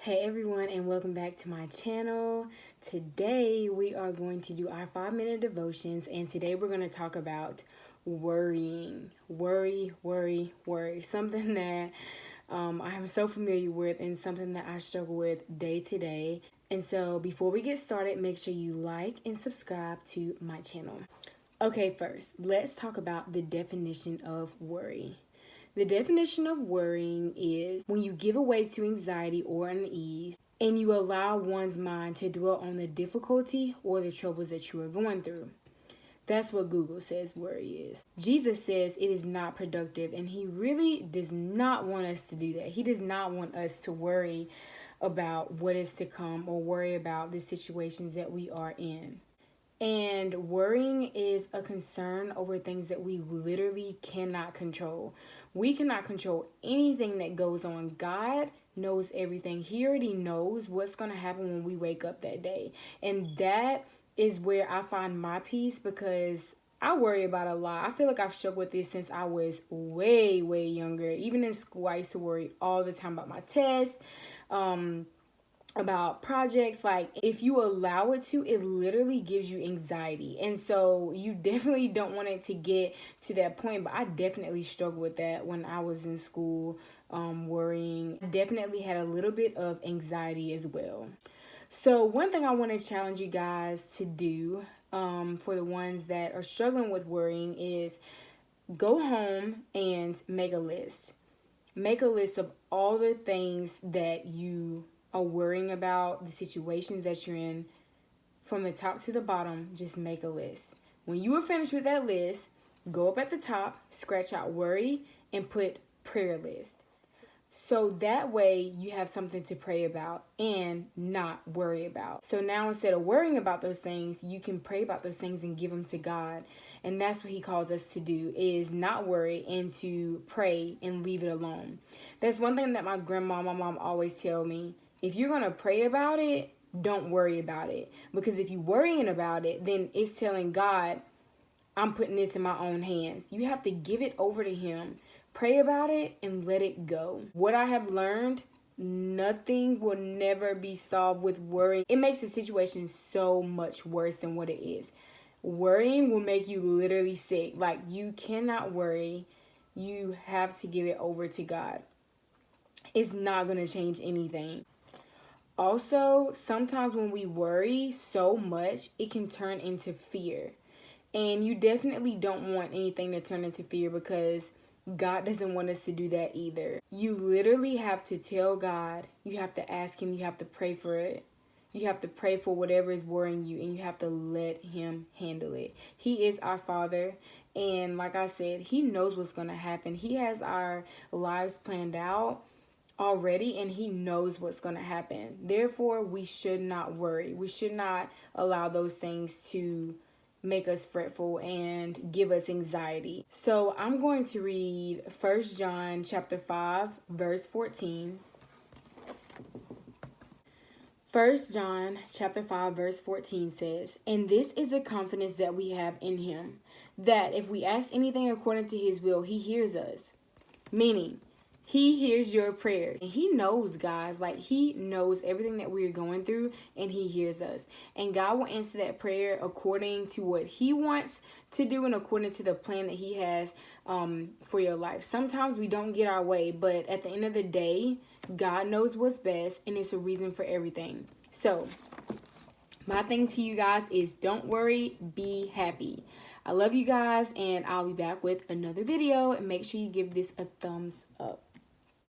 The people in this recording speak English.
Hey everyone, and welcome back to my channel. Today we are going to do our 5-minute devotions, and today we're going to talk about worrying. Worry. Something that I am so familiar with and something that I struggle with day to day. And so before we get started, make sure you like and subscribe to my channel. Okay, first, let's talk about the definition of worry. The definition of worrying is when you give away to anxiety or unease and you allow one's mind to dwell on the difficulty or the troubles that you are going through. That's what Google says worry is. Jesus says it is not productive, and he really does not want us to do that. He does not want us to worry about what is to come or worry about the situations that we are in. And worrying is a concern over things that we literally cannot control. We cannot control anything that goes on. God knows everything. He already knows what's going to happen when we wake up that day. And that is where I find my peace, because I worry about a lot. I feel like I've struggled with this since I was way younger. Even in school, I used to worry all the time about my tests, about projects. Like, if you allow it to, it literally gives you anxiety. And so you definitely don't want it to get to that point. But I definitely struggled with that when I was in school, worrying. I definitely had a little bit of anxiety as well. So one thing I want to challenge you guys to do, for the ones that are struggling with worrying, is go home and make a list. Make a list of all the things that you are worrying about, the situations that you're in, from the top to the bottom. Just make a list. When you are finished with that list, go up at the top, scratch out worry, and put prayer list. So that way you have something to pray about and not worry about. So now, instead of worrying about those things, you can pray about those things and give them to God. And that's what he calls us to do, is not worry and to pray and leave it alone. That's one thing that my mom always tell me. If you're going to pray about it, don't worry about it. Because if you're worrying about it, then it's telling God, I'm putting this in my own hands. You have to give it over to him. Pray about it and let it go. What I have learned, nothing will never be solved with worrying. It makes the situation so much worse than what it is. Worrying will make you literally sick. Like, you cannot worry. You have to give it over to God. It's not going to change anything. Also, sometimes when we worry so much, it can turn into fear. And you definitely don't want anything to turn into fear, because God doesn't want us to do that either. You literally have to tell God. You have to ask him. You have to pray for it. You have to pray for whatever is worrying you, and you have to let him handle it. He is our Father. And like I said, he knows what's going to happen. He has our lives planned out already, and he knows what's going to happen. Therefore, we should not worry. We should not allow those things to make us fretful and give us anxiety. So I'm going to read 1 John chapter 5 verse 14. 1 John chapter 5 verse 14 says, "And this is the confidence that we have in him, that if we ask anything according to his will, he hears us." Meaning, he hears your prayers. And he knows, guys, like, he knows everything that we're going through, and he hears us. And God will answer that prayer according to what he wants to do and according to the plan that he has for your life. Sometimes we don't get our way, but at the end of the day, God knows what's best, and it's a reason for everything. So my thing to you guys is, don't worry, be happy. I love you guys, and I'll be back with another video, and make sure you give this a thumbs up.